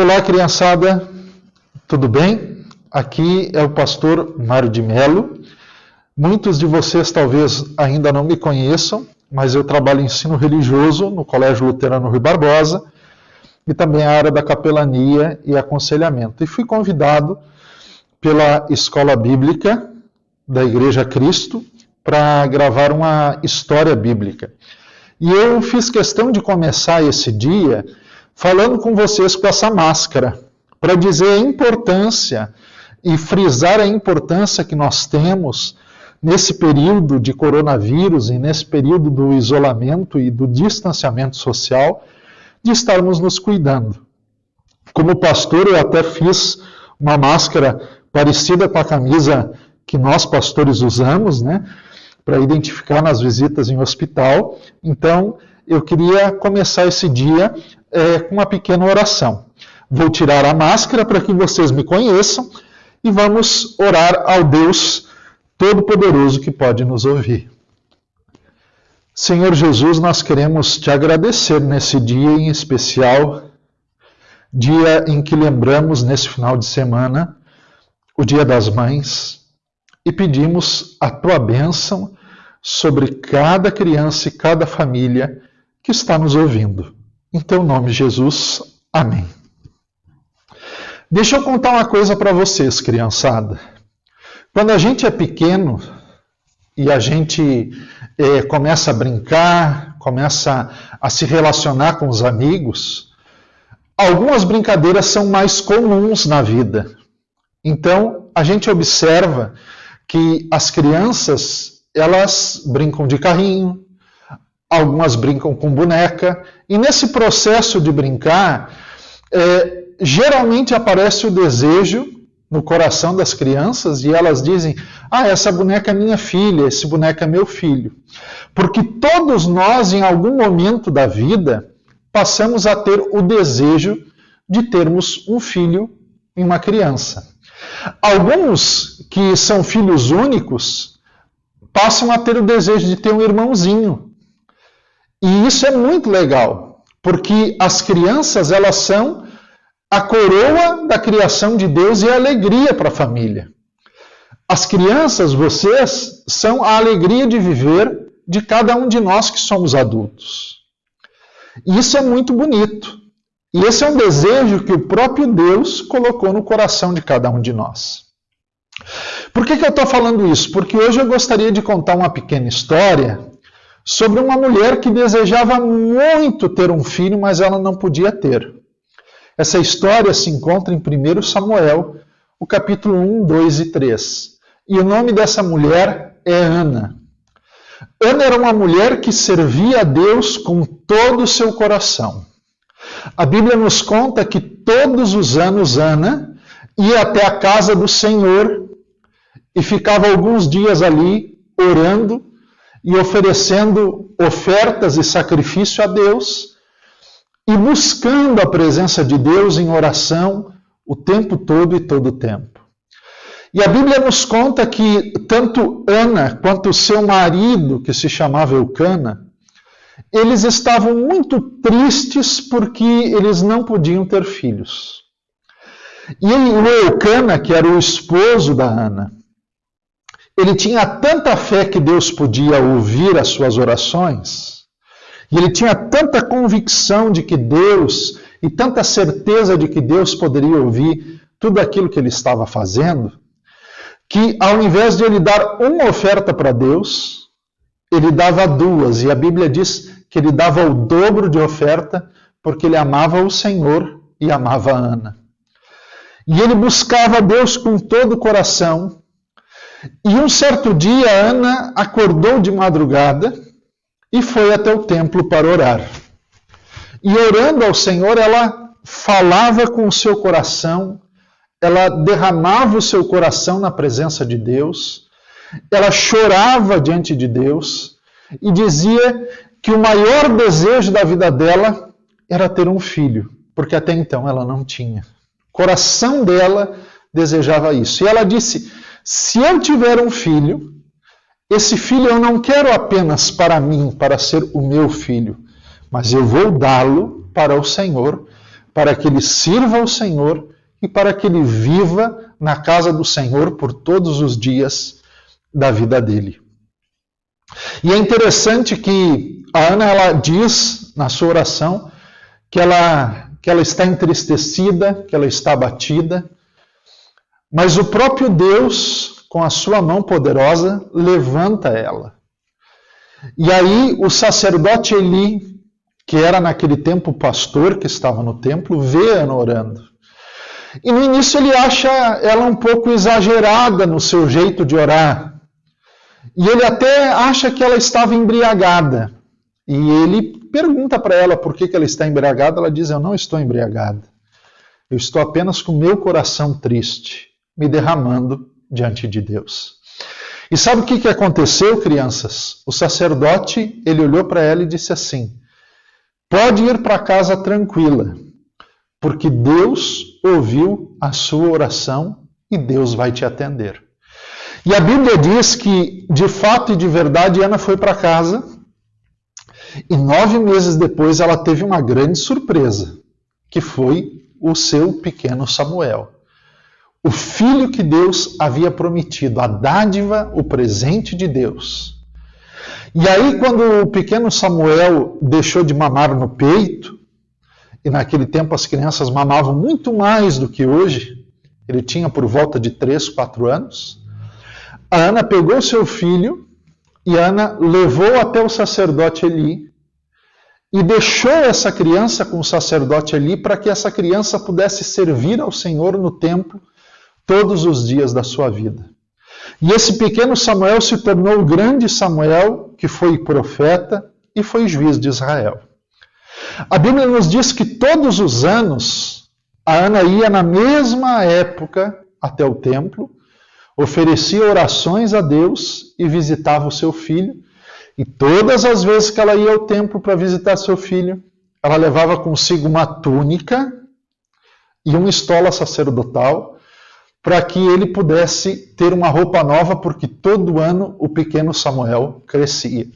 Olá, criançada, tudo bem? Aqui é o pastor Mário de Mello. Muitos de vocês talvez ainda não me conheçam, mas eu trabalho em ensino religioso no Colégio Luterano Rui Barbosa e também a área da capelania e aconselhamento. E fui convidado pela Escola Bíblica da Igreja Cristo para gravar uma história bíblica. E eu fiz questão de começar esse dia falando com vocês com essa máscara, para dizer a importância e frisar a importância que nós temos nesse período de coronavírus e nesse período do isolamento e do distanciamento social, de estarmos nos cuidando. Como pastor, eu até fiz uma máscara parecida com a camisa que nós pastores usamos, né, para identificar nas visitas em hospital. Então, eu queria começar esse dia com uma pequena oração. Vou tirar a máscara para que vocês me conheçam e vamos orar ao Deus Todo-Poderoso que pode nos ouvir. Senhor Jesus, nós queremos te agradecer nesse dia em especial, dia em que lembramos nesse final de semana o Dia das Mães, e pedimos a tua bênção sobre cada criança e cada família que está nos ouvindo. Em teu nome, Jesus. Amém. Deixa eu contar uma coisa para vocês, criançada. Quando a gente é pequeno e a gente começa a brincar, começa a se relacionar com os amigos, algumas brincadeiras são mais comuns na vida. Então, a gente observa que as crianças, elas brincam de carrinho, algumas brincam com boneca, e nesse processo de brincar, geralmente aparece o desejo no coração das crianças, e elas dizem, essa boneca é minha filha, esse boneco é meu filho. Porque todos nós, em algum momento da vida, passamos a ter o desejo de termos um filho e uma criança. Alguns que são filhos únicos, passam a ter o desejo de ter um irmãozinho. E isso é muito legal, porque as crianças, elas são a coroa da criação de Deus e a alegria para a família. As crianças, vocês, são a alegria de viver de cada um de nós que somos adultos. E isso é muito bonito. E esse é um desejo que o próprio Deus colocou no coração de cada um de nós. Por que eu estou falando isso? Porque hoje eu gostaria de contar uma pequena história sobre uma mulher que desejava muito ter um filho, mas ela não podia ter. Essa história se encontra em 1 Samuel, o capítulo 1, 2 e 3. E o nome dessa mulher é Ana. Ana era uma mulher que servia a Deus com todo o seu coração. A Bíblia nos conta que todos os anos Ana ia até a casa do Senhor e ficava alguns dias ali orando e oferecendo ofertas e sacrifício a Deus e buscando a presença de Deus em oração o tempo todo e todo o tempo. E a Bíblia nos conta que tanto Ana quanto o seu marido, que se chamava Eucana, eles estavam muito tristes porque eles não podiam ter filhos. E o Eucana, que era o esposo da Ana, ele tinha tanta fé que Deus podia ouvir as suas orações, e ele tinha tanta convicção de que Deus, e tanta certeza de que Deus poderia ouvir tudo aquilo que ele estava fazendo, que ao invés de ele dar uma oferta para Deus, ele dava duas, e a Bíblia diz que ele dava o dobro de oferta, porque ele amava o Senhor e amava a Ana. E ele buscava Deus com todo o coração, e um certo dia Ana acordou de madrugada e foi até o templo para orar. E orando ao Senhor, ela falava com o seu coração, ela derramava o seu coração na presença de Deus, ela chorava diante de Deus e dizia que o maior desejo da vida dela era ter um filho, porque até então ela não tinha. O coração dela desejava isso. E ela disse, se eu tiver um filho, esse filho eu não quero apenas para mim, para ser o meu filho, mas eu vou dá-lo para o Senhor, para que ele sirva ao Senhor e para que ele viva na casa do Senhor por todos os dias da vida dele. E é interessante que a Ana, ela diz na sua oração que ela está entristecida, que ela está abatida, mas o próprio Deus, com a sua mão poderosa, levanta ela. E aí o sacerdote Eli, que era naquele tempo o pastor que estava no templo, vê Ana orando. E no início ele acha ela um pouco exagerada no seu jeito de orar. E ele até acha que ela estava embriagada. E ele pergunta para ela por que ela está embriagada. Ela diz: eu não estou embriagada. Eu estou apenas com meu coração triste, me derramando diante de Deus. E sabe o que aconteceu, crianças? O sacerdote, ele olhou para ela e disse assim: pode ir para casa tranquila, porque Deus ouviu a sua oração e Deus vai te atender. E a Bíblia diz que, de fato e de verdade, Ana foi para casa e 9 meses depois ela teve uma grande surpresa, que foi o seu pequeno Samuel. O filho que Deus havia prometido, a dádiva, o presente de Deus. E aí, quando o pequeno Samuel deixou de mamar no peito, e naquele tempo as crianças mamavam muito mais do que hoje, ele tinha por volta de 3, 4 anos, a Ana pegou seu filho e a Ana levou até o sacerdote Eli e deixou essa criança com o sacerdote Eli para que essa criança pudesse servir ao Senhor no templo todos os dias da sua vida. E esse pequeno Samuel se tornou o grande Samuel, que foi profeta e foi juiz de Israel. A Bíblia nos diz que todos os anos a Ana ia na mesma época até o templo, oferecia orações a Deus e visitava o seu filho. E todas as vezes que ela ia ao templo para visitar seu filho, ela levava consigo uma túnica e uma estola sacerdotal, para que ele pudesse ter uma roupa nova, porque todo ano o pequeno Samuel crescia.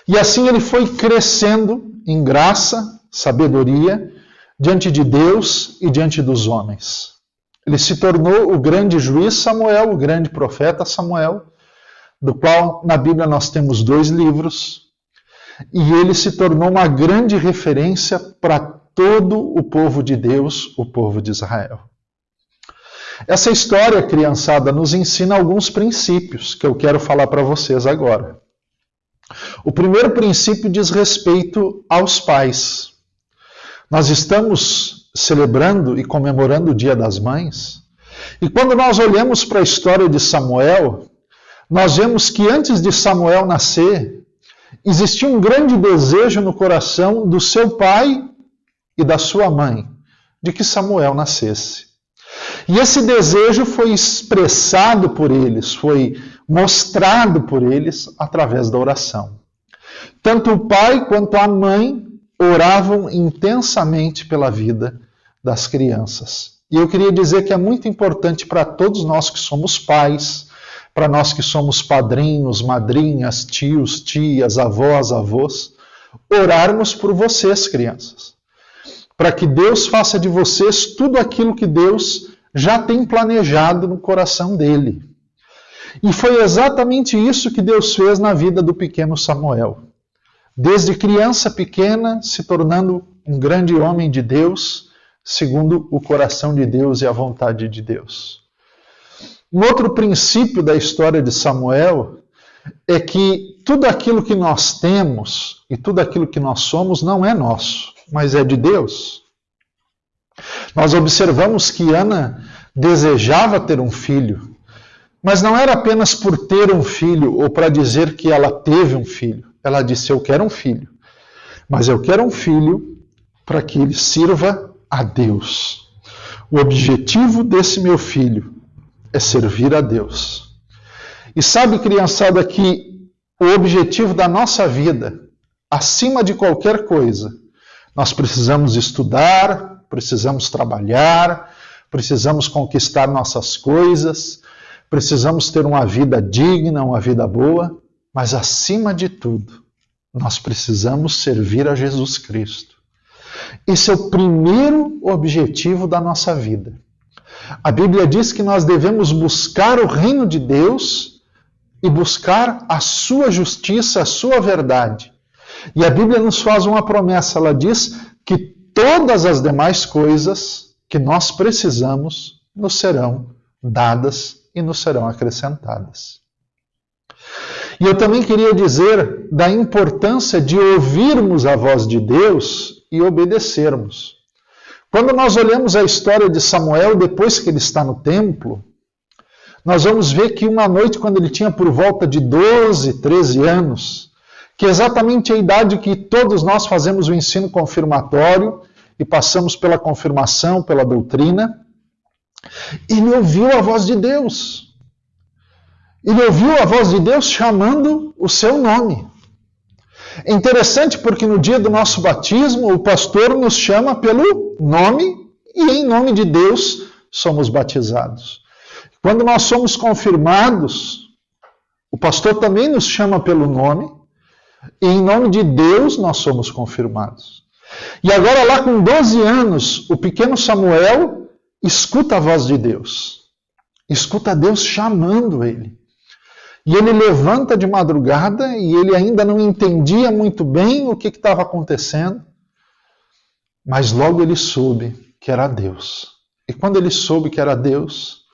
E assim ele foi crescendo em graça, sabedoria, diante de Deus e diante dos homens. Ele se tornou o grande juiz Samuel, o grande profeta Samuel, do qual na Bíblia nós temos 2 livros, e ele se tornou uma grande referência para todo o povo de Deus, o povo de Israel. Essa história, criançada, nos ensina alguns princípios que eu quero falar para vocês agora. O primeiro princípio diz respeito aos pais. Nós estamos celebrando e comemorando o Dia das Mães, e quando nós olhamos para a história de Samuel, nós vemos que antes de Samuel nascer, existia um grande desejo no coração do seu pai e da sua mãe, de que Samuel nascesse. E esse desejo foi expressado por eles, foi mostrado por eles através da oração. Tanto o pai quanto a mãe oravam intensamente pela vida das crianças. E eu queria dizer que é muito importante para todos nós que somos pais, para nós que somos padrinhos, madrinhas, tios, tias, avós, avós, orarmos por vocês, crianças. Para que Deus faça de vocês tudo aquilo que Deus já tem planejado no coração dele. E foi exatamente isso que Deus fez na vida do pequeno Samuel. Desde criança pequena, se tornando um grande homem de Deus, segundo o coração de Deus e a vontade de Deus. Um outro princípio da história de Samuel é que tudo aquilo que nós temos e tudo aquilo que nós somos não é nosso, mas é de Deus. Nós observamos que Ana desejava ter um filho, mas não era apenas por ter um filho ou para dizer que ela teve um filho. Ela disse: eu quero um filho, mas eu quero um filho para que ele sirva a Deus. O objetivo desse meu filho é servir a Deus. E sabe, criançada, que o objetivo da nossa vida, acima de qualquer coisa, nós precisamos estudar, precisamos trabalhar, precisamos conquistar nossas coisas, precisamos ter uma vida digna, uma vida boa, mas acima de tudo, nós precisamos servir a Jesus Cristo. Esse é o primeiro objetivo da nossa vida. A Bíblia diz que nós devemos buscar o reino de Deus e buscar a sua justiça, a sua verdade. E a Bíblia nos faz uma promessa, ela diz que todas as demais coisas que nós precisamos nos serão dadas e nos serão acrescentadas. E eu também queria dizer da importância de ouvirmos a voz de Deus e obedecermos. Quando nós olhamos a história de Samuel, depois que ele está no templo, nós vamos ver que uma noite, quando ele tinha por volta de 12, 13 anos, que é exatamente a idade que todos nós fazemos o ensino confirmatório e passamos pela confirmação, pela doutrina, ele ouviu a voz de Deus. Ele ouviu a voz de Deus chamando o seu nome. É interessante porque no dia do nosso batismo, o pastor nos chama pelo nome e em nome de Deus somos batizados. Quando nós somos confirmados, o pastor também nos chama pelo nome e em nome de Deus nós somos confirmados. E agora lá com 12 anos, o pequeno Samuel escuta a voz de Deus. Escuta Deus chamando ele. E ele levanta de madrugada e ele ainda não entendia muito bem o que estava acontecendo, mas logo ele soube que era Deus. E quando ele soube que era Deus,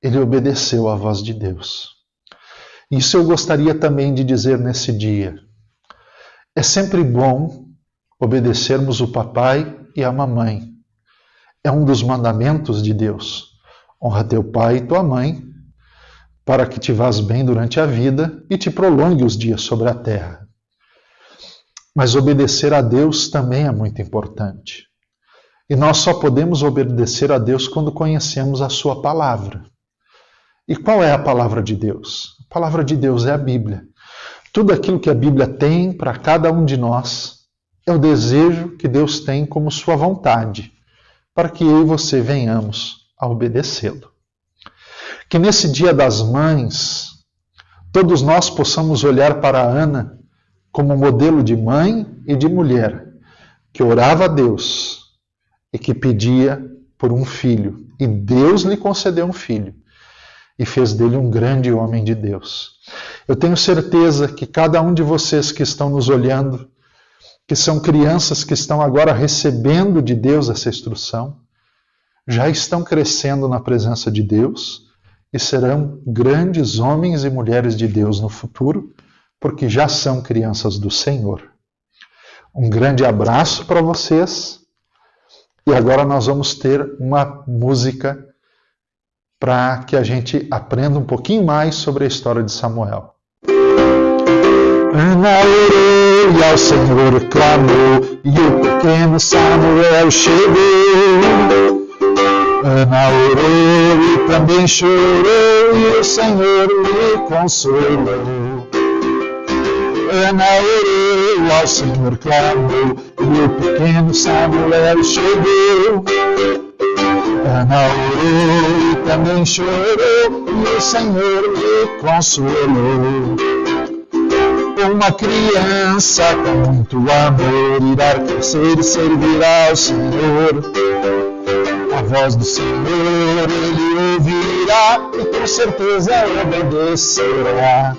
ele obedeceu à voz de Deus. Isso eu gostaria também de dizer nesse dia. É sempre bom obedecermos o papai e a mamãe. É um dos mandamentos de Deus. Honra teu pai e tua mãe, para que te vás bem durante a vida e te prolongue os dias sobre a terra. Mas obedecer a Deus também é muito importante. E nós só podemos obedecer a Deus quando conhecemos a sua palavra. E qual é a palavra de Deus? A palavra de Deus é a Bíblia. Tudo aquilo que a Bíblia tem para cada um de nós é o desejo que Deus tem como sua vontade, para que eu e você venhamos a obedecê-lo. Que nesse Dia das Mães, todos nós possamos olhar para a Ana como modelo de mãe e de mulher, que orava a Deus e que pedia por um filho. E Deus lhe concedeu um filho e fez dele um grande homem de Deus. Eu tenho certeza que cada um de vocês que estão nos olhando, que são crianças que estão agora recebendo de Deus essa instrução, já estão crescendo na presença de Deus e serão grandes homens e mulheres de Deus no futuro, porque já são crianças do Senhor. Um grande abraço para vocês. E agora nós vamos ter uma música para que a gente aprenda um pouquinho mais sobre a história de Samuel. Ana orou e ao Senhor clamou, e o pequeno Samuel chegou. Ana orou e também chorou, e o Senhor lhe consolou. Ana orou, ao Senhor clamou, e o pequeno Samuel chegou. Ana orou e também chorou, e o Senhor lhe consolou. Uma criança com muito amor irá crescer e servirá ao Senhor. A voz do Senhor ele ouvirá e com certeza obedecerá.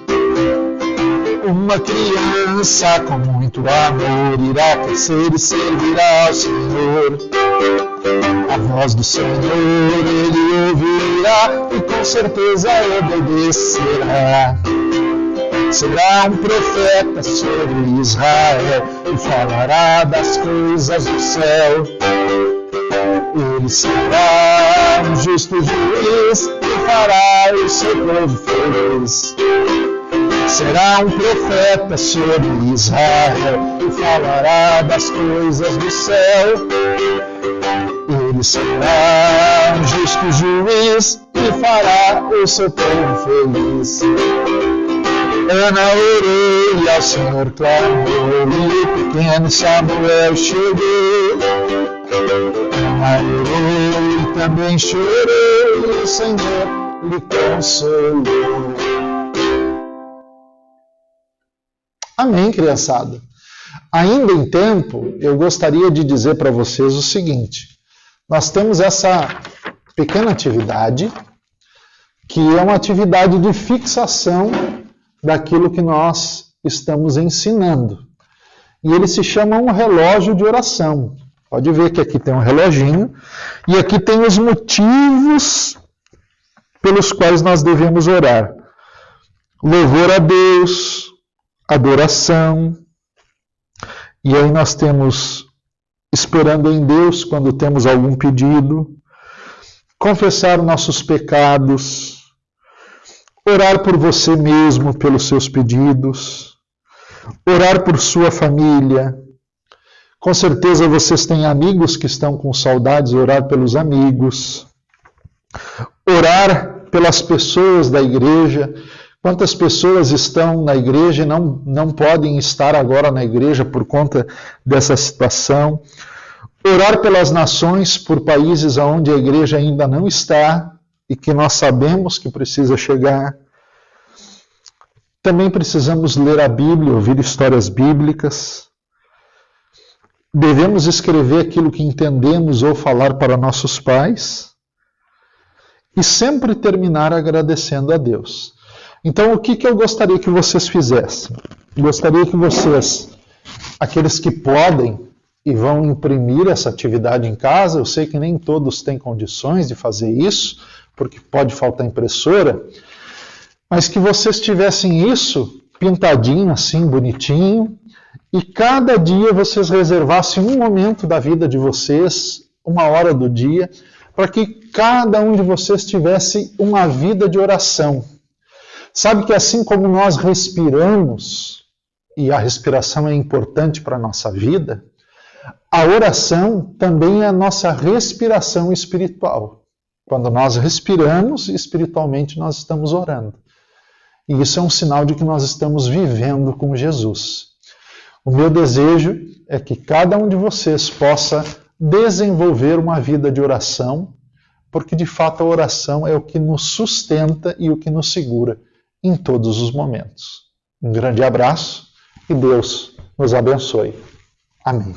Uma criança com muito amor irá crescer e servirá ao Senhor. A voz do Senhor ele ouvirá e com certeza obedecerá. Será um profeta sobre Israel e falará das coisas do céu. Ele será um justo juiz e fará o seu povo feliz. Será um profeta sobre Israel e falará das coisas do céu. Ele será um justo juiz e fará o seu povo feliz. Ana orou e ao Senhor clamou, e o pequeno Samuel chegou. Ana orou e também chorou, e o Senhor lhe consolou. Amém, criançada. ainda em tempo, eu gostaria de dizer para vocês o seguinte: nós temos essa pequena atividade, que é uma atividade de fixação daquilo que nós estamos ensinando. E ele se chama um relógio de oração. Pode ver que aqui tem um reloginho, e aqui tem os motivos pelos quais nós devemos orar. Louvor a Deus, adoração, e aí nós temos esperando em Deus quando temos algum pedido, confessar nossos pecados, orar por você mesmo pelos seus pedidos, orar por sua família. Com certeza vocês têm amigos que estão com saudades, orar pelos amigos, orar pelas pessoas da igreja. Quantas pessoas estão na igreja e não podem estar agora na igreja por conta dessa situação? Orar pelas nações, por países onde a igreja ainda não está e que nós sabemos que precisa chegar. Também precisamos ler a Bíblia, ouvir histórias bíblicas. Devemos escrever aquilo que entendemos ou falar para nossos pais. E sempre terminar agradecendo a Deus. Então, o que eu gostaria que vocês fizessem? Gostaria que vocês, aqueles que podem e vão imprimir essa atividade em casa, eu sei que nem todos têm condições de fazer isso, porque pode faltar impressora, mas que vocês tivessem isso pintadinho assim, bonitinho, e cada dia vocês reservassem um momento da vida de vocês, uma hora do dia, para que cada um de vocês tivesse uma vida de oração. Sabe que assim como nós respiramos, e a respiração é importante para a nossa vida, a oração também é a nossa respiração espiritual. Quando nós respiramos, espiritualmente nós estamos orando. E isso é um sinal de que nós estamos vivendo com Jesus. O meu desejo é que cada um de vocês possa desenvolver uma vida de oração, porque de fato a oração é o que nos sustenta e o que nos segura em todos os momentos. Um grande abraço e Deus nos abençoe. Amém.